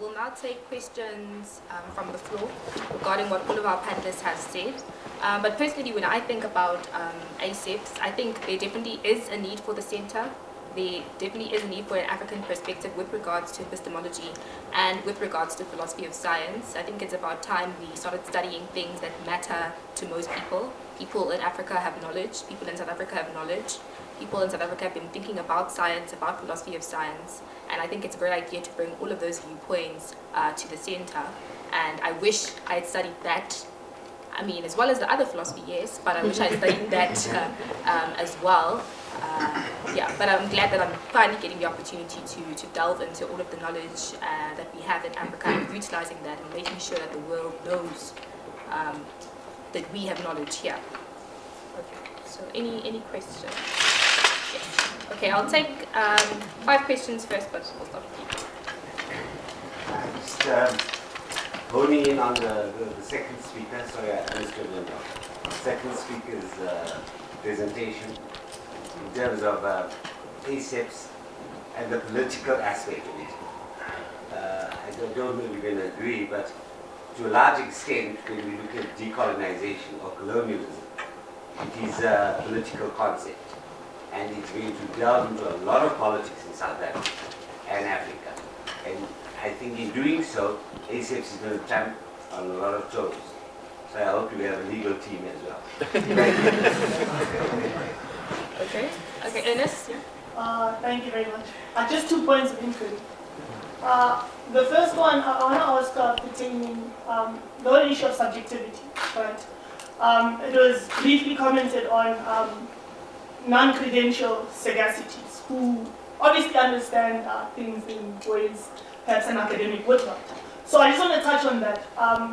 We'll now take questions from the floor regarding what all of our panelists have said. But personally, when I think about ACEPS, I think there definitely is a need for the center. There definitely is a need for an African perspective with regards to epistemology and with regards to philosophy of science. I think it's about time we started studying things that matter to most people. People in Africa have knowledge. People in South Africa have knowledge. People in South Africa have been thinking about science, about philosophy of science. And I think it's a great idea to bring all of those viewpoints to the center. And I wish I had studied that. I mean, as well as the other philosophy, yes, but I wish I had studied that as well. But I'm glad that I'm finally getting the opportunity to delve into all of the knowledge that we have in Africa and utilizing that and making sure that the world knows that we have knowledge here. Okay, so any questions? Yes. Okay, I'll take 5 questions first, but we'll start with you. Just honing in on the second speaker, sorry, I understood the second speaker's presentation in terms of ACEPS and the political aspect of it. I don't know if you're going to agree, but to a large extent, when we look at decolonization or colonialism, it is a political concept. And it's going to delve into a lot of politics in South Africa and Africa. And I think in doing so, ACEPS is going to jump on a lot of toes. So I hope we have a legal team as well. Okay, Ernest? Yeah. Thank you very much. Just 2 points of inquiry. The first one, I want to ask pertaining the whole issue of subjectivity, right? It was briefly commented on non-credential sagacities who obviously understand things in ways perhaps an academic would not. So I just want to touch on that,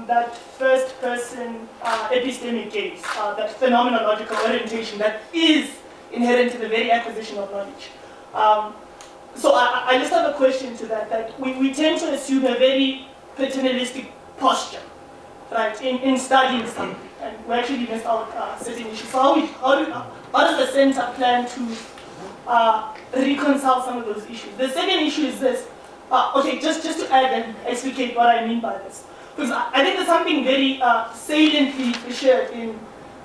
that first-person epistemic gaze, that phenomenological orientation that is inherent in the very acquisition of knowledge. So I just have a question to that we tend to assume a very paternalistic posture, right, in studying something, and we actually missed out certain issues. So how does the center plan to reconcile some of those issues? The second issue is this. Okay, just to add and explicate what I mean by this. Because I think there's something very saliently shared in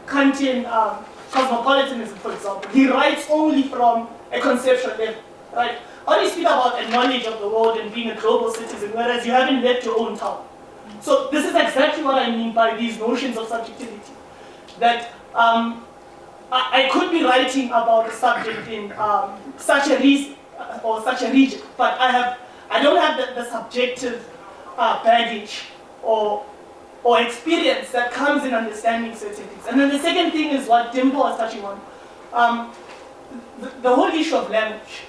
Kantian cosmopolitanism, for example. He writes only from a conceptual level, right? How do you speak about a knowledge of the world and being a global citizen, whereas you haven't left your own town? So this is exactly what I mean by these notions of subjectivity. That I could be writing about a subject in such a region, or such a region, but I don't have the subjective baggage or experience that comes in understanding certain things. And then the second thing is what Dimple was touching on, the whole issue of language.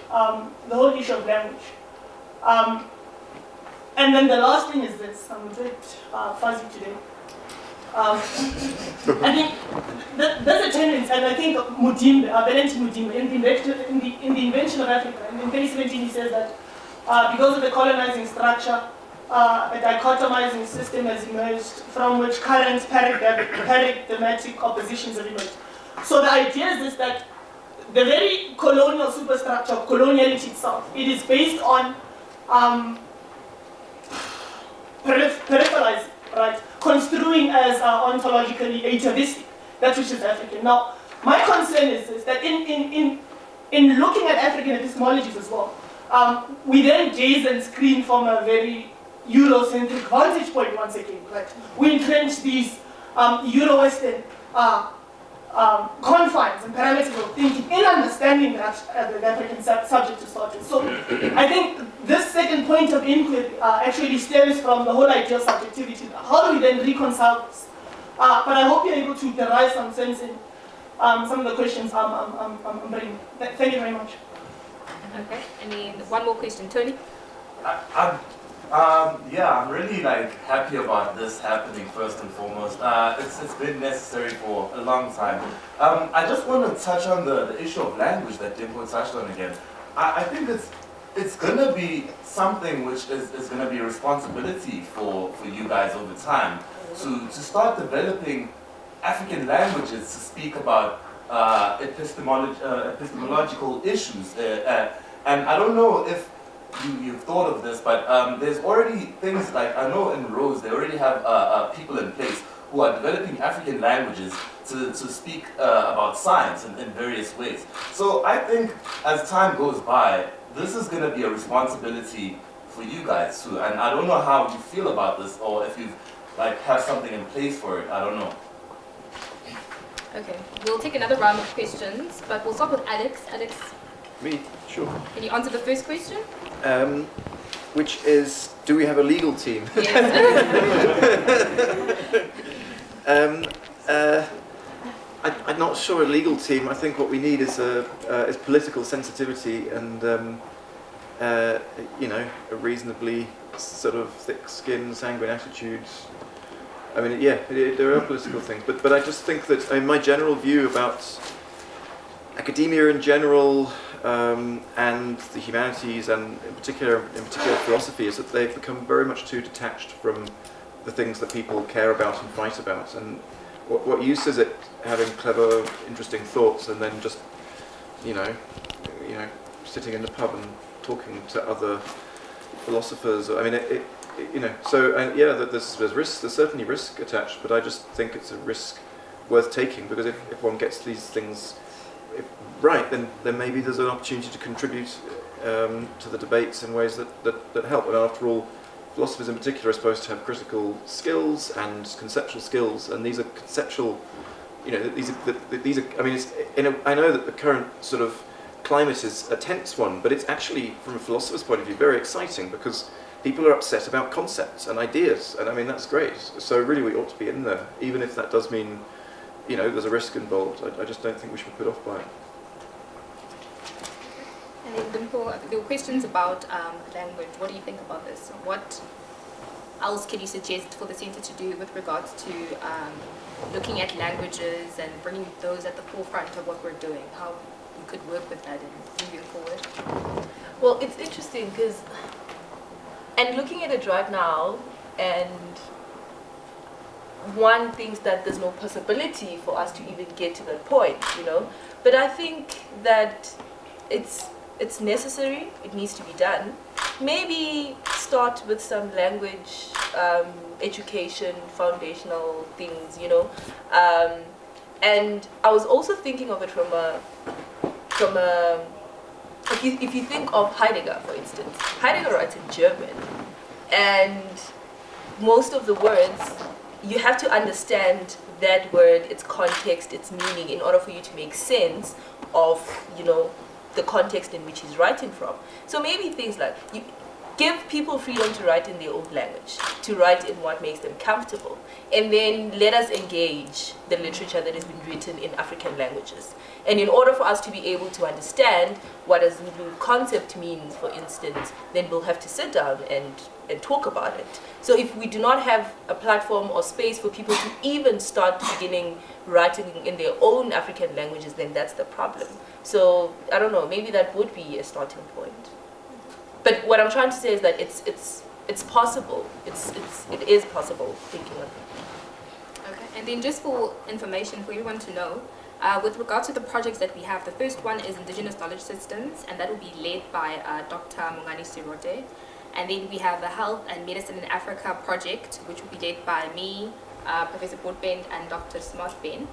And then the last thing is this. I'm a bit fuzzy today. I think there's a tendency, and I think Mudimbe, Valentin Mudimbe, in the Invention of Africa, in 2017 he says that because of the colonizing structure, a dichotomizing system has emerged from which current paradigmatic oppositions have emerged. So the idea is this, that the very colonial superstructure of coloniality itself, it is based on peripheralizing, right? Construing as ontologically atavistic, that which is African. Now, my concern is that in looking at African epistemologies as well, we then gaze and screen from a very Eurocentric vantage point once again, right? We entrench these Euro-Western confines and parameters of thinking in understanding the African subject to start with. So I think this second point of inquiry actually stems from the whole idea of subjectivity. How do we then reconcile this? But I hope you're able to derive some sense in some of the questions I'm bringing. Thank you very much. Okay, one more question, Tony? I'm really happy about this happening first and foremost. It's been necessary for a long time. I just want to touch on the issue of language that Dimple touched on again. I think it's going to be something which is going to be a responsibility for you guys over time to start developing African languages to speak about epistemological issues. And I don't know if you've thought of this, but there's already things like, I know in Rose, they already have people in place who are developing African languages to speak about science in various ways. So I think as time goes by, this is going to be a responsibility for you guys too. And I don't know how you feel about this, or if you have something in place for it. I don't know. Okay, we'll take another round of questions, but we'll start with Alex. Alex, Me? Sure. can you answer the first question? Which is, do we have a legal team? Yes. I'm not sure a legal team. I think what we need is political sensitivity and a reasonably sort of thick-skinned, sanguine attitude. I mean, yeah, there are political things, but I just think that my general view about academia in general and the humanities, and in particular philosophy, is that they've become very much too detached from the things that people care about and fight about. And what use is it having clever, interesting thoughts and then just, sitting in the pub and talking to other philosophers? I mean, there's risk. There's certainly risk attached, but I just think it's a risk worth taking, because if one gets these things right, then maybe there's an opportunity to contribute to the debates in ways that help. And after all, philosophers in particular are supposed to have critical skills and conceptual skills, and these are conceptual. These are. I mean, I know that the current sort of climate is a tense one, but it's actually, from a philosopher's point of view, very exciting, because people are upset about concepts and ideas, and I mean, that's great. So really we ought to be in there, even if that does mean, there's a risk involved. I just don't think we should be put off by it. And then Dimple, there were questions about language. What do you think about this? What else can you suggest for the centre to do with regards to looking at languages and bringing those at the forefront of what we're doing? How we could work with that and moving forward? Well, it's interesting because, and looking at it right now, and one thinks that there's no possibility for us to even get to that point, But I think that it's necessary, it needs to be done. Maybe start with some language education, foundational things, And I was also thinking of it from a if you think of Heidegger, for instance. Heidegger writes in German, and most of the words, you have to understand that word, its context, its meaning, in order for you to make sense of, the context in which he's writing from. So maybe things like, you give people freedom to write in their own language, to write in what makes them comfortable, and then let us engage the literature that has been written in African languages. And in order for us to be able to understand what a Zulu concept means, for instance, then we'll have to sit down and talk about it. So if we do not have a platform or space for people to even start beginning writing in their own African languages, then that's the problem. So I don't know, maybe that would be a starting point. But what I'm trying to say is that it's possible. It is possible thinking of it. Okay, and then just for information for everyone to know, with regard to the projects that we have, the first one is Indigenous Knowledge Systems, and that will be led by Dr. Mongani Sirote. And then we have the Health and Medicine in Africa project, which will be led by me, Professor Broadbent, and Dr. Smartben.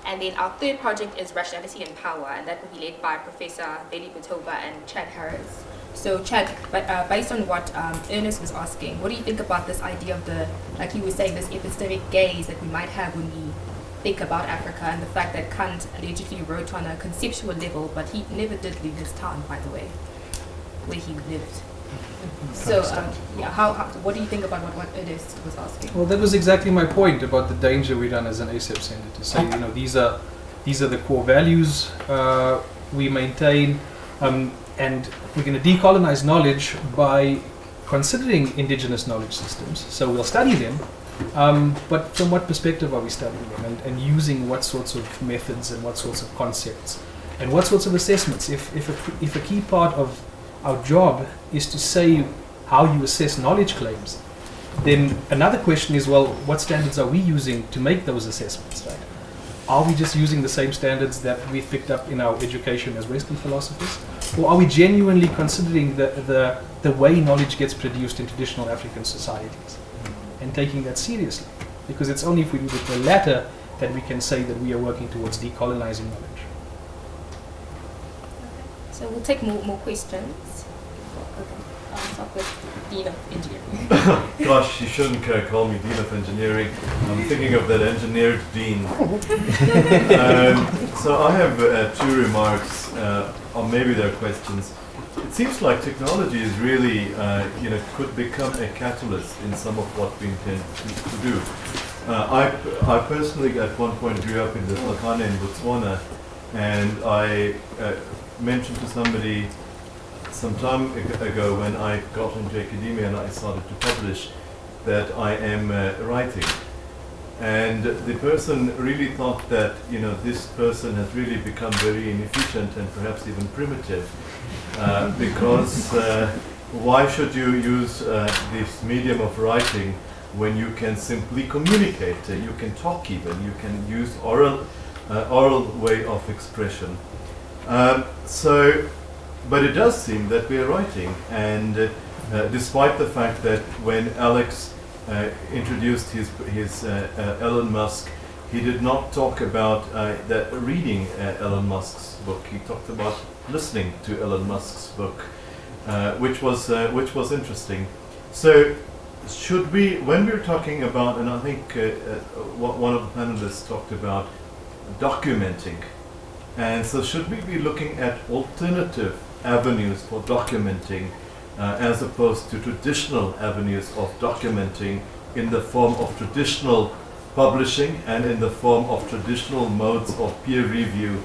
And then our third project is Rationality and Power, and that will be led by Professor Beli Butoba and Chad Harris. So Chad, based on what Ernest was asking, what do you think about this idea of like you were saying, this epistemic gaze that we might have when we think about Africa, and the fact that Kant allegedly wrote on a conceptual level, but he never did leave his town, by the way, where he lived. So, what do you think about what Ernest was asking? Well, that was exactly my point about the danger we run as an ACEPS center, to say, these are the core values we maintain, and we're going to decolonize knowledge by considering indigenous knowledge systems. So we'll study them, but from what perspective are we studying them, and using what sorts of methods and what sorts of concepts and what sorts of assessments. If a key part of our job is to say how you assess knowledge claims, then another question is, well, what standards are we using to make those assessments, right? Are we just using the same standards that we've picked up in our education as Western philosophers? Or are we genuinely considering the way knowledge gets produced in traditional African societies and taking that seriously? Because it's only if we do the latter that we can say that we are working towards decolonizing knowledge. So we'll take more questions. Okay. I'll start with Dean of Engineering. Gosh, you shouldn't call me Dean of Engineering. I'm thinking of that engineered dean. So I have 2 remarks, or maybe they're questions. It seems like technology is really, could become a catalyst in some of what we intend to do. I personally at one point grew up in the Tsakane in Botswana, and I mentioned to somebody some time ago when I got into academia and I started to publish that I am writing. And the person really thought that, this person has really become very inefficient and perhaps even primitive. Because why should you use this medium of writing when you can simply communicate? You can talk even, you can use oral way of expression. But it does seem that we are writing, and despite the fact that when Alex introduced his Elon Musk, he did not talk about reading Elon Musk's book. He talked about listening to Elon Musk's book, which was interesting. So, should we, when we're talking about, and I think one of the panelists talked about documenting, and so should we be looking at alternative avenues for documenting as opposed to traditional avenues of documenting in the form of traditional publishing and in the form of traditional modes of peer review,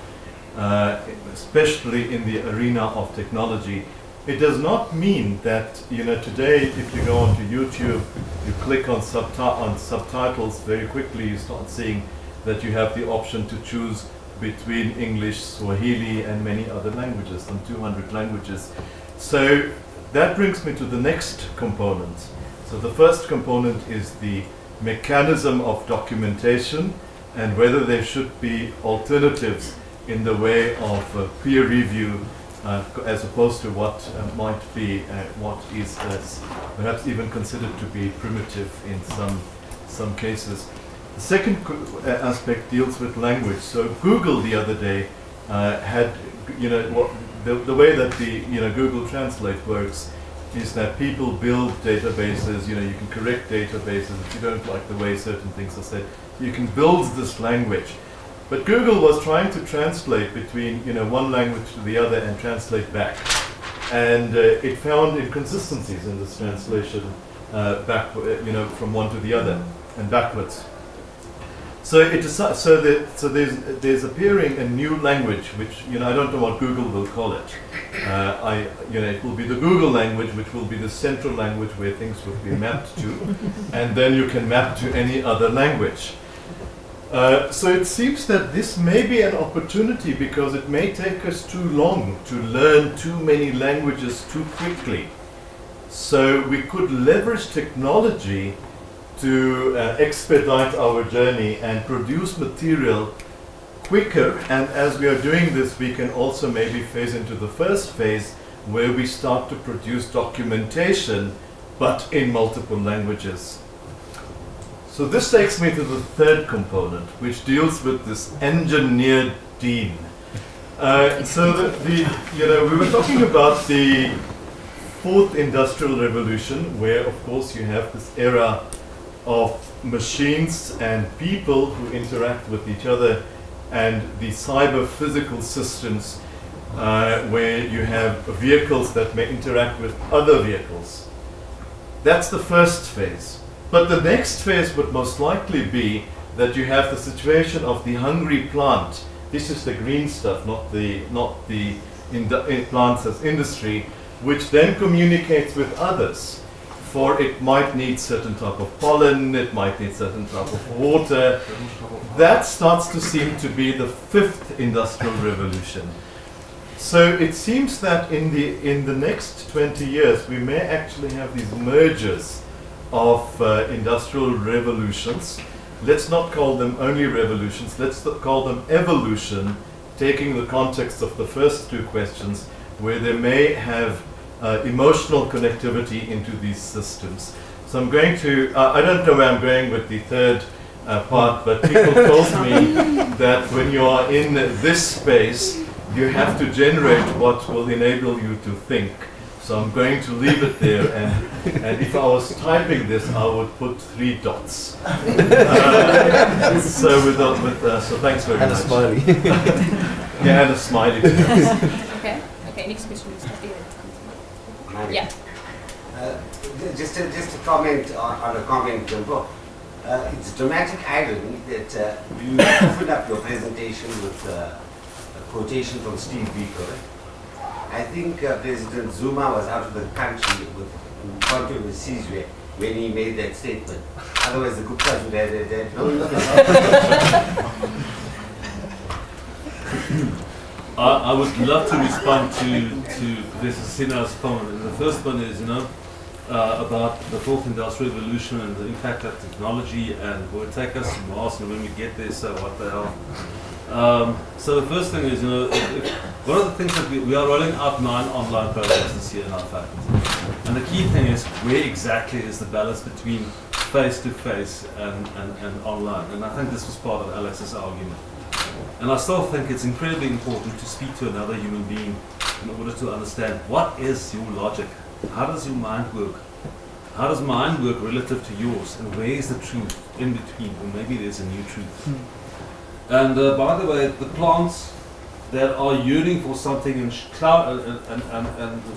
especially in the arena of technology? It does not mean that, today if you go onto YouTube, you click on subtitles, very quickly you start seeing that you have the option to choose between English, Swahili, and many other languages, some 200 languages. So that brings me to the next component. So the first component is the mechanism of documentation and whether there should be alternatives in the way of peer review as opposed to what might be, what is perhaps even considered to be primitive in some cases. The second aspect deals with language. So Google the other day had, the way that the Google Translate works is that people build databases. You can correct databases if you don't like the way certain things are said. You can build this language. But Google was trying to translate between one language to the other and translate back, and it found inconsistencies in this translation back, from one to the other and backwards. So there's appearing a new language, which I don't know what Google will call it. It will be the Google language, which will be the central language where things will be mapped to, and then you can map to any other language. So it seems that this may be an opportunity because it may take us too long to learn too many languages too quickly. So we could leverage technology to expedite our journey and produce material quicker, and as we are doing this we can also maybe phase into the first phase where we start to produce documentation but in multiple languages. So this takes me to the third component, which deals with this engineered dean. We were talking about the fourth industrial revolution, where of course you have this era of machines and people who interact with each other, and the cyber-physical systems where you have vehicles that may interact with other vehicles. That's the first phase. But the next phase would most likely be that you have the situation of the hungry plant. This is the green stuff, not the plants as industry, which then communicates with others. For it might need certain type of pollen, it might need certain type of water. That starts to seem to be the fifth industrial revolution. So it seems that in the next 20 years we may actually have these mergers of industrial revolutions. Let's not call them only revolutions, let's call them evolution, taking the context of the first two questions, where they may have emotional connectivity into these systems. So I'm going to, I don't know where I'm going with the third part, but people told me that when you are in this space, you have to generate what will enable you to think. So I'm going to leave it there, and if I was typing this, I would put 3 dots. So so thanks very much. And a smiley. Yeah, and a smiley. Okay. Okay. Next question is yeah. Just to comment on a comment, Jumbo. It's dramatic irony that you opened up your presentation with a quotation from Steve Biko. I think President Zuma was out of the country with controversies when he made that statement. Otherwise, the Guptas would have no. I would love to respond to Professor Sinha's comment. And the first one is, about the fourth industrial revolution and the impact of technology and will it take us to Mars, and when we get there, so what the hell? So the first thing is, one of the things that we are rolling out 9 online programs this year in our faculty. And the key thing is, where exactly is the balance between face-to-face and online? And I think this was part of Alex's argument. And I still think it's incredibly important to speak to another human being in order to understand what is your logic. How does your mind work? How does mine work relative to yours? And where is the truth in between? Or maybe there's a new truth. And by the way, the plants that are yearning for something and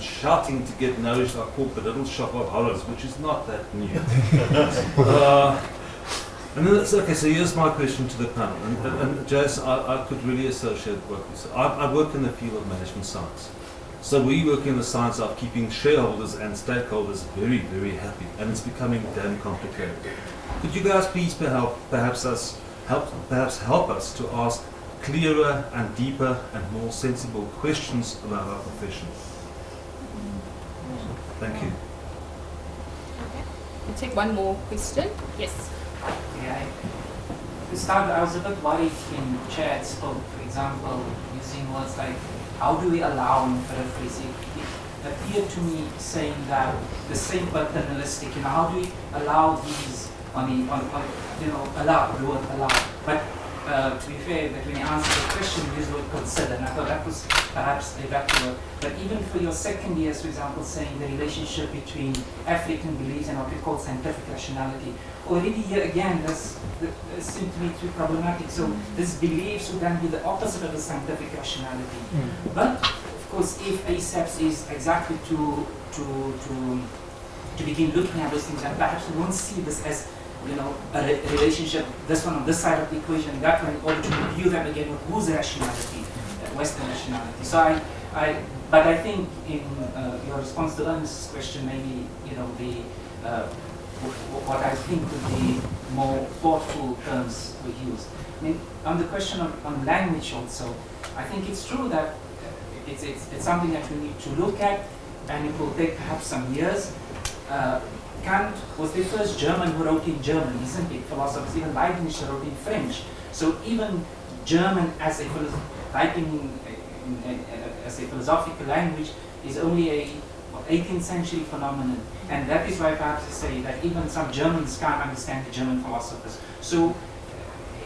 shouting to get nourished are called the little shopper horrors, which is not that new. And then it's okay, so here's my question to the panel. And Jace, I could really associate what you said. I work in the field of management science. So we work in the science of keeping shareholders and stakeholders very, very happy. And it's becoming damn complicated. Could you guys please perhaps help us to ask clearer and deeper and more sensible questions about our profession? Thank you. Okay. We'll take one more question. Yes. Yeah, to start, I was a bit worried when Chair spoke, for example, using words like, how do we allow, and paraphrasing, it appeared to me saying that the same paternalistic, how do we allow these allow, the word allow. But to be fair, that when you answer the question, you use the word consider, and I thought that was perhaps a better word. But even for your second years, for example, saying the relationship between African beliefs and what we call scientific rationality, already here again, this seems to me to be problematic. So these beliefs would then be the opposite of the scientific rationality. But of course, if ACEPS is exactly to begin looking at those things, and perhaps we won't see this as a relationship, this one on this side of the equation, that one, in order to review them again with whose rationality, Western rationality. So but I think in your response to Ernest's question, maybe what I think would be more thoughtful terms we use. I mean, on the question on language also, I think it's true that it's something that we need to look at, and it will take perhaps some years. Kant was the first German who wrote in German, isn't it? Philosophers, even Leibniz wrote in French. So even German as a writing as a philosophical language is only a 18th century phenomenon. And that is why perhaps I say that even some Germans can't understand the German philosophers. So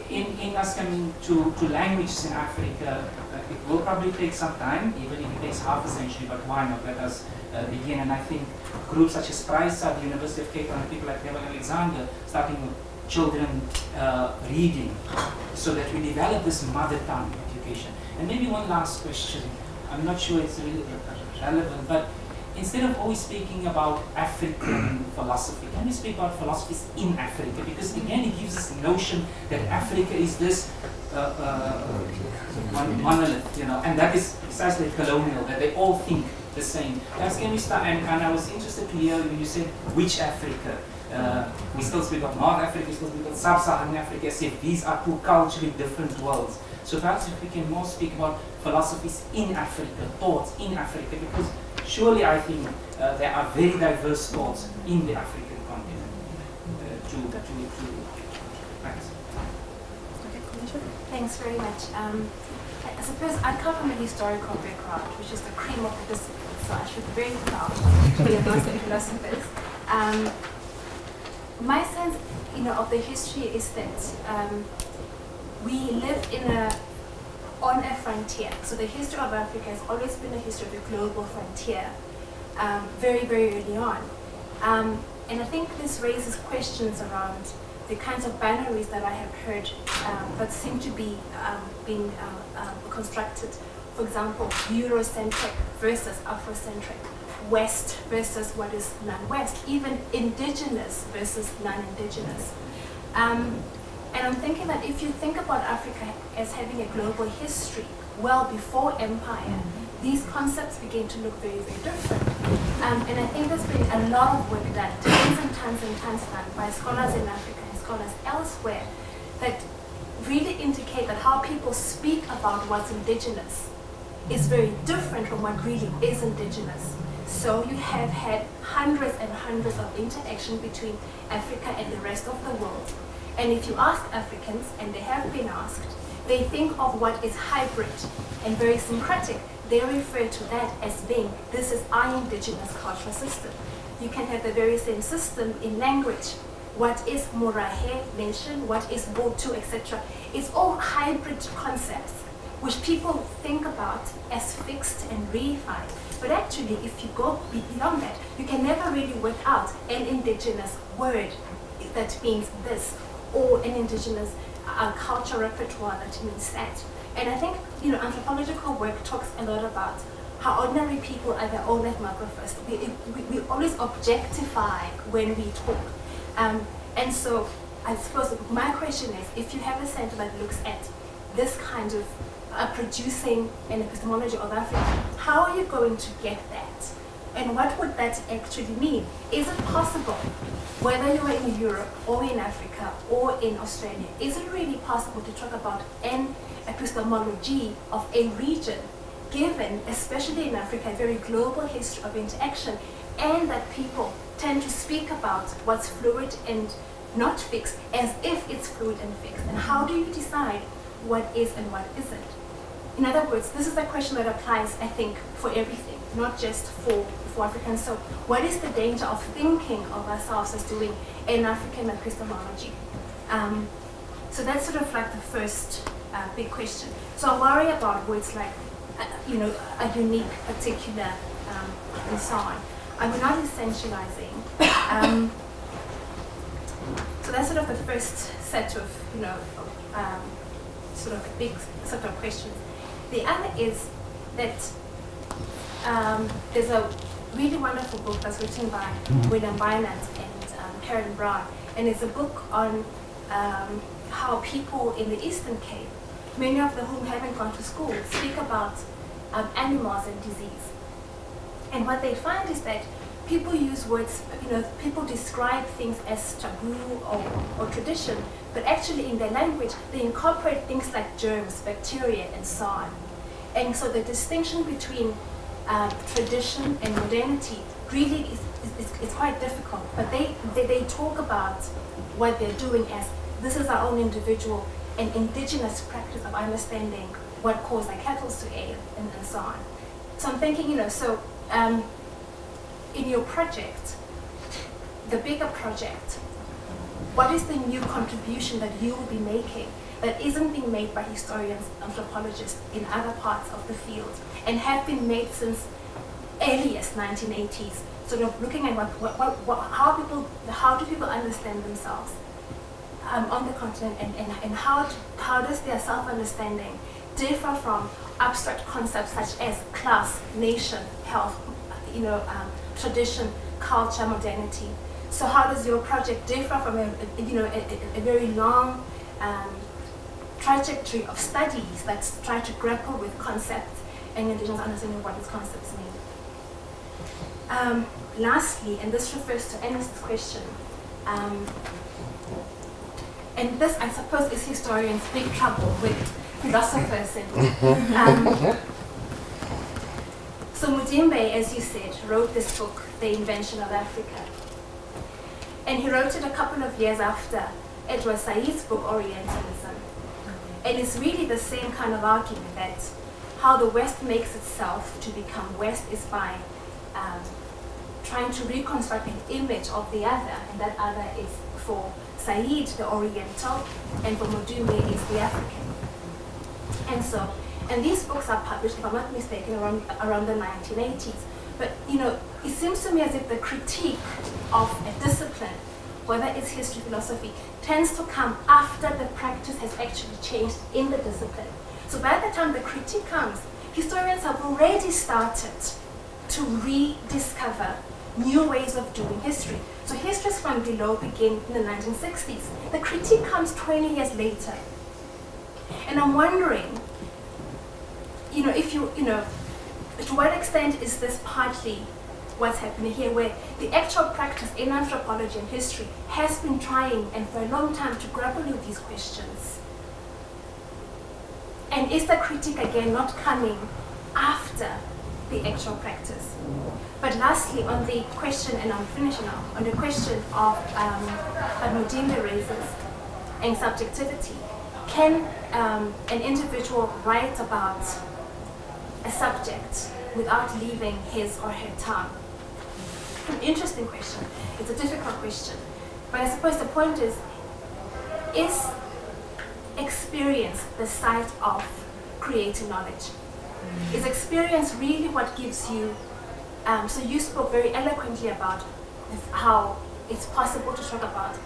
in us coming to languages in Africa, it will probably take some time, even if it takes half a century, but why not? Let us begin. And I think groups such as PRISA, the University of Cape Town, and people like Reverend Alexander, starting with children reading, so that we develop this mother tongue education. And maybe one last question. I'm not sure it's really relevant, but instead of always speaking about African philosophy, can we speak about philosophies in Africa? Because again, it gives us the notion that Africa is this monolith, and that is precisely colonial, that they all think the same. Perhaps can we start, and I was interested to hear when you said which Africa. We still speak of North Africa, we still speak of Sub-Saharan Africa, as if these are two culturally different worlds. So perhaps if we can more speak about philosophies in Africa, thoughts in Africa, because surely I think there are very diverse thoughts in the African continent. Thanks very much. I suppose I come from a historical background, which is the cream of the discipline, so I should be very proud to be those philosophers. My sense, of the history is that we live on a frontier. So the history of Africa has always been a history of a global frontier, very, very early on. And I think this raises questions around the kinds of binaries that I have heard that seem to be being constructed. For example, Eurocentric versus Afrocentric, West versus what is non-West, even indigenous versus non-indigenous. And I'm thinking that if you think about Africa as having a global history, well before empire, these concepts begin to look very, very different. And I think there's been a lot of work done, tons and tons done by scholars in Africa and scholars elsewhere that really indicate that how people speak about what's indigenous is very different from what really is indigenous. So you have had hundreds and hundreds of interaction between Africa and the rest of the world. And if you ask Africans, and they have been asked, they think of what is hybrid and very syncretic. They refer to that as being, this is our indigenous cultural system. You can have the very same system in language. What is Morahe nation, what is Botu, etc. It's all hybrid concepts, which people think about as fixed and reified. But actually, if you go beyond that, you can never really work out an indigenous word that means this, or an indigenous cultural repertoire that means that. And I think, anthropological work talks a lot about how ordinary people are their own ethnographers. We always objectify when we talk. And so I suppose my question is, if you have a center that looks at this kind of producing an epistemology of Africa, how are you going to get that? And what would that actually mean? Is it possible, whether you are in Europe or in Africa or in Australia, is it really possible to talk about an epistemology of a region, given, especially in Africa, a very global history of interaction, and that people tend to speak about what's fluid and not fixed as if it's fluid and fixed? And how do you decide what is and what isn't? In other words, this is a question that applies, I think, for everything, not just for Africans. So what is the danger of thinking of ourselves as doing an African epistemology? So that's sort of like the first big question. So I worry about words like, a unique, particular, and so on. I'm not essentializing. So that's sort of the first set of, sort of big sort of questions. The other is that there's a really wonderful book that's written by William Bynant and Karen Brown, and it's a book on how people in the Eastern Cape, many of whom haven't gone to school, speak about animals and disease. And what they find is that people use words, people describe things as taboo or tradition, but actually in their language, they incorporate things like germs, bacteria, and so on. And so the distinction between tradition and modernity really is quite difficult, but they talk about what they're doing as, this is our own individual and indigenous practice of understanding what caused our cattle to ail, and so on. So I'm thinking, in your project, the bigger project, what is the new contribution that you will be making that isn't being made by historians, anthropologists in other parts of the field, and have been made since earliest 1980s, sort of looking at how do people understand themselves on the continent, and how does their self-understanding differ from abstract concepts such as class, nation, health, tradition, culture, modernity. So how does your project differ from a very long trajectory of studies that try to grapple with concepts and indigenous understanding of what these concepts mean? Lastly, and this refers to Ernest's question, and this, I suppose, is historians' big trouble with philosophers. So Mudimbe, as you said, wrote this book, The Invention of Africa. And he wrote it a couple of years after Edward Said's book, Orientalism. And it's really the same kind of argument that how the West makes itself to become West is by trying to reconstruct an image of the other, and that other is for Said the Oriental, and for Modume is the African. And these books are published, if I'm not mistaken, around the 1980s. But it seems to me as if the critique of a discipline, whether it's history, philosophy, tends to come after the practice has actually changed in the discipline. So by the time the critique comes, historians have already started to rediscover new ways of doing history. So Histories from Below began in the 1960s. The critique comes 20 years later. And I'm wondering, to what extent is this partly what's happening here, where the actual practice in anthropology and history has been trying, and for a long time, to grapple with these questions? And is the critique again not coming after the actual practice? But lastly, on the question, and I'm finishing now, on the question of what Mudimbe raises and subjectivity, can an individual write about a subject without leaving his or her tongue? An interesting question. It's a difficult question. But I suppose the point is experience the site of creating knowledge? Is experience really what gives you, so you spoke very eloquently about how it's possible to talk about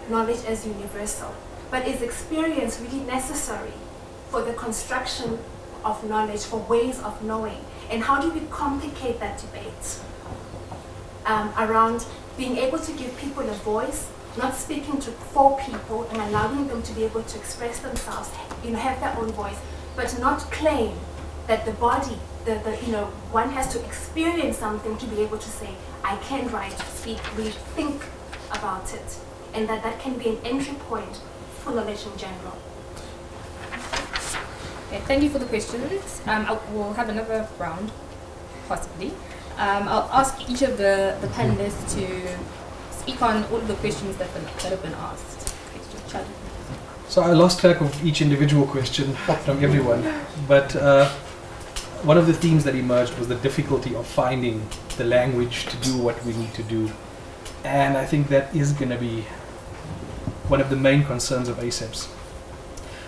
knowledge as universal, but is experience really necessary for the construction of knowledge, for ways of knowing? And how do we complicate that debate around being able to give people a voice, not speaking to for people and allowing them to be able to express themselves, have their own voice, but not claim that the body, one has to experience something to be able to say, I can write, speak, read, think about it, and that can be an entry point for knowledge in general. Okay, thank you for the questions. We'll have another round, possibly. I'll ask each of the panelists to speak on all of the questions that have been asked. So I lost track of each individual question from everyone, but one of the themes that emerged was the difficulty of finding the language to do what we need to do. And I think that is going to be one of the main concerns of ACEPS.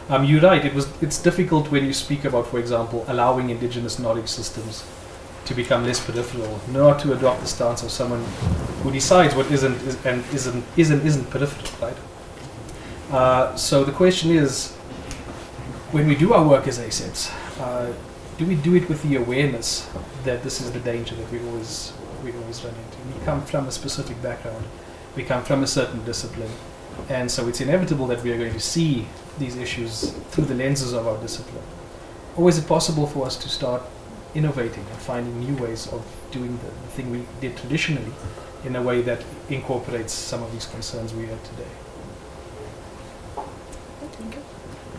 You're right, it's difficult when you speak about, for example, allowing indigenous knowledge systems to become less peripheral, not to adopt the stance of someone who decides what isn't peripheral, right? So the question is, when we do our work as ACEPS, do we do it with the awareness that this is the danger that we always run into? We come from a specific background, we come from a certain discipline, and so it's inevitable that we are going to see these issues through the lenses of our discipline. Or is it possible for us to start innovating and finding new ways of doing the thing we did traditionally in a way that incorporates some of these concerns we had today?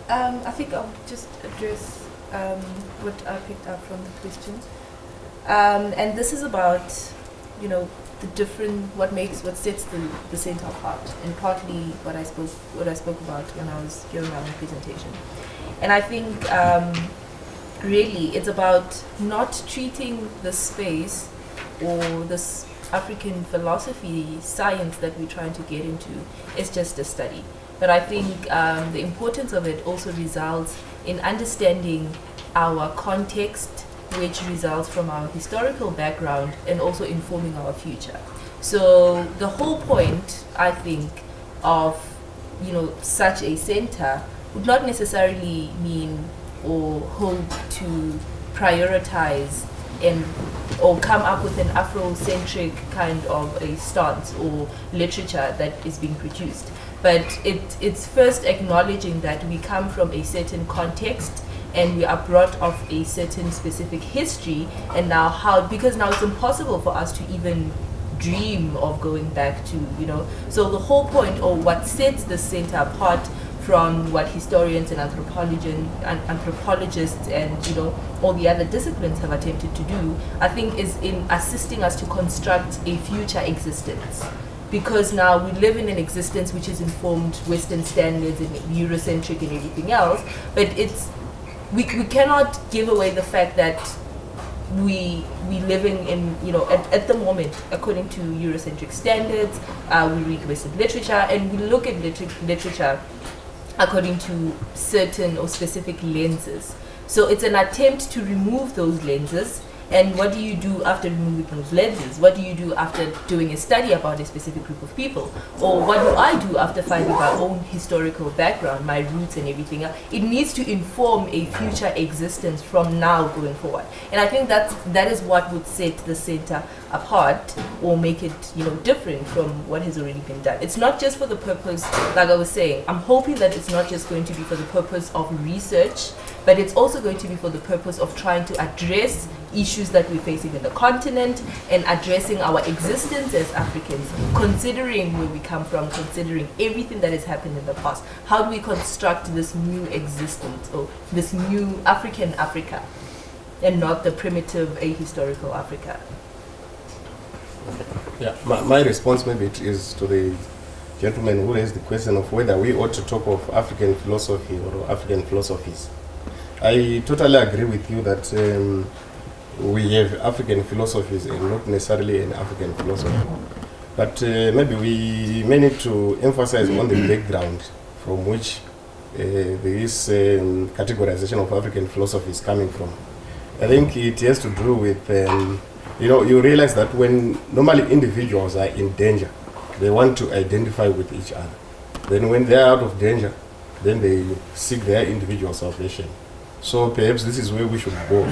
I think I'll just address what I picked up from the questions. And this is about, the different, what sets the center apart, and partly what I spoke about when I was giving my own presentation. And I think really it's about not treating the space or this African philosophy, science that we're trying to get into as just a study. But I think the importance of it also results in understanding our context, which results from our historical background and also informing our future. So the whole point, I think, of such a center would not necessarily mean or hope to prioritize or come up with an Afrocentric kind of a stance or literature that is being produced. But it's first acknowledging that we come from a certain context and we are brought of a certain specific history, and because now it's impossible for us to even dream of going back to, so the whole point, or what sets the center apart from what historians and anthropologists and all the other disciplines have attempted to do, I think, is in assisting us to construct a future existence. because now we live in an existence which is informed Western standards and Eurocentric and everything else, but we cannot give away the fact that we living in, at the moment, according to Eurocentric standards, we read Western literature and we look at literature according to certain or specific lenses. So it's an attempt to remove those lenses. And what do you do after removing those lenses? What do you do after doing a study about a specific group of people? Or what do I do after finding my own historical background, my roots and everything else? It needs to inform a future existence from now going forward. And I think that is what would set the center apart or make it, different from what has already been done. It's not just for the purpose, like I was saying, I'm hoping that it's not just going to be for the purpose of research, but it's also going to be for the purpose of trying to address issues that we're facing in the continent and addressing our existence as Africans, considering where we come from, considering everything that has happened in the past. How do we construct this new existence, or this new African Africa, and not the primitive ahistorical Africa? Yeah, my response maybe is to the gentleman who raised the question of whether we ought to talk of African philosophy or African philosophies. I totally agree with you that we have African philosophies and not necessarily an African philosophy. But maybe we may need to emphasize on the background from which this categorization of African philosophy is coming from. I think it has to do with, you realize that when normally individuals are in danger, they want to identify with each other. Then when they are out of danger, then they seek their individual salvation. So perhaps this is where we should go.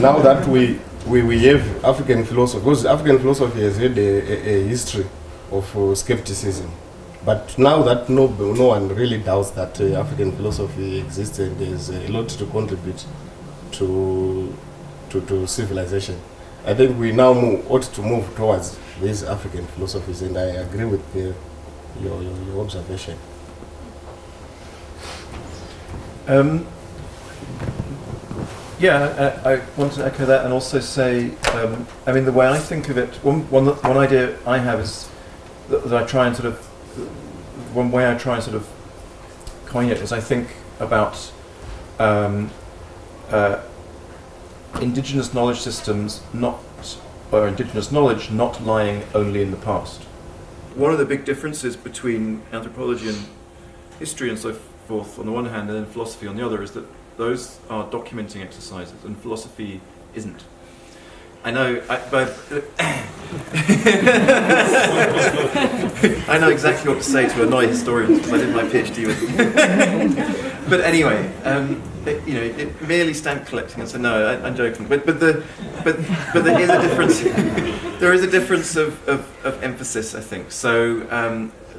Now that we have African philosophy, because African philosophy has had a history of skepticism. But now that no one really doubts that African philosophy exists and there's a lot to contribute to civilization, I think we now ought to move towards these African philosophies, and I agree with your observation. Yeah, I want to echo that and also say, the way I think of it, one idea I have is that I try and one way I try and coin it is I think about indigenous knowledge systems indigenous knowledge not lying only in the past. One of the big differences between anthropology and history and so forth on the one hand and then philosophy on the other is that those are documenting exercises and philosophy isn't. I know, I know exactly what to say to annoy historians because I did my PhD with them. But anyway, it merely stamp collecting. And so no, I'm joking. But there is a difference. There is a difference of emphasis, I think. So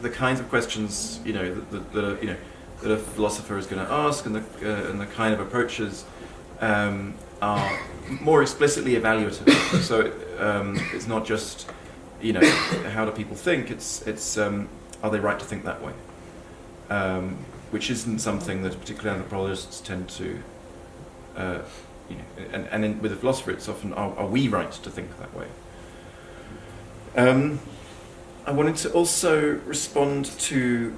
the kinds of questions that a philosopher is going to ask and the kind of approaches are more explicitly evaluative. So it's not just how do people think. It's are they right to think that way, which isn't something that particularly anthropologists tend to. With a philosopher, it's often are we right to think that way. I wanted to also respond to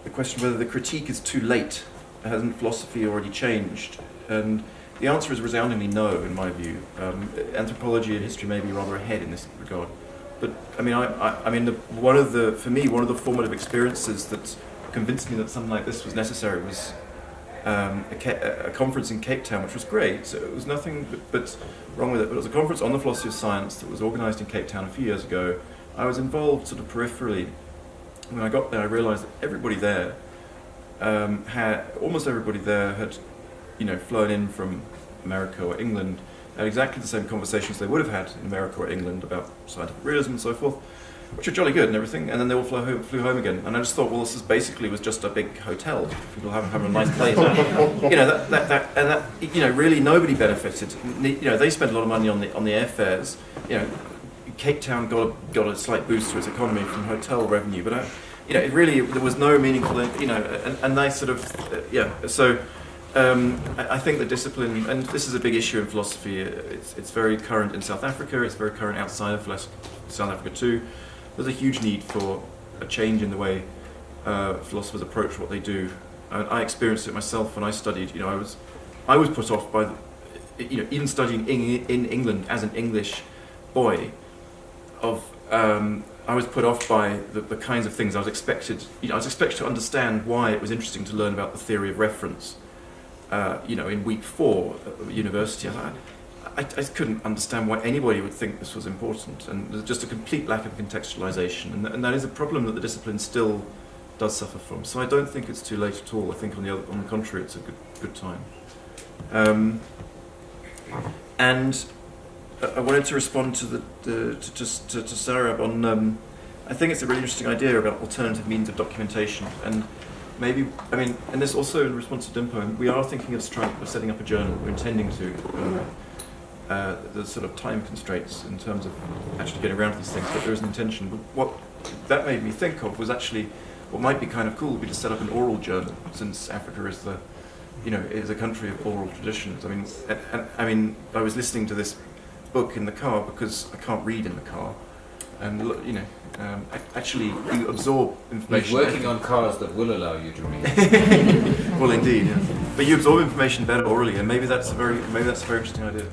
the question whether the critique is too late. Hasn't philosophy already changed? And the answer is resoundingly no, in my view. Anthropology and history may be rather ahead in this regard. But one of the formative experiences that convinced me that something like this was necessary was a conference in Cape Town, which was great. So it was nothing but wrong with it. But it was a conference on the philosophy of science that was organised in Cape Town a few years ago. I was involved sort of peripherally. When I got there, I realised that everybody there almost everybody there had, flown in from America or England, had exactly the same conversations they would have had in America or England about scientific realism and so forth, which are jolly good and everything, and then they all flew home again. And I just thought, well, this was just a big hotel. People having a nice place. Really nobody benefited. They spent a lot of money on the airfares. Cape Town got a slight boost to its economy from hotel revenue, but there was no meaningful, and they sort of, So I think the discipline, and this is a big issue in philosophy. It's very current in South Africa. It's very current outside of South Africa too. there's a huge need for a change in the way philosophers approach what they do. And I experienced it myself when I studied. You know, I was put off by, even studying in England as an English boy, I was put off by the kinds of things I was expected. I was expected to understand why it was interesting to learn about the theory of reference. In week 4 at university, I couldn't understand why anybody would think this was important, and there's just a complete lack of contextualization, and that is a problem that the discipline still does suffer from. So I don't think it's too late at all. I think on the contrary, it's a good time. And I wanted to respond to to Sarah on. I think it's a really interesting idea about alternative means of documentation, and maybe and this also in response to Dimpo, we are thinking of setting up a journal. We're intending to. There's sort of time constraints in terms of actually getting around to these things, but there is an intention. But what that made me think of was actually what might be kind of cool would be to set up an oral journal, since Africa is is a country of oral traditions. I was listening to this book in the car because I can't read in the car, and actually you absorb information. He's working on cars that will allow you to read. Well, indeed, yeah. But you absorb information better orally, and maybe that's a very interesting idea.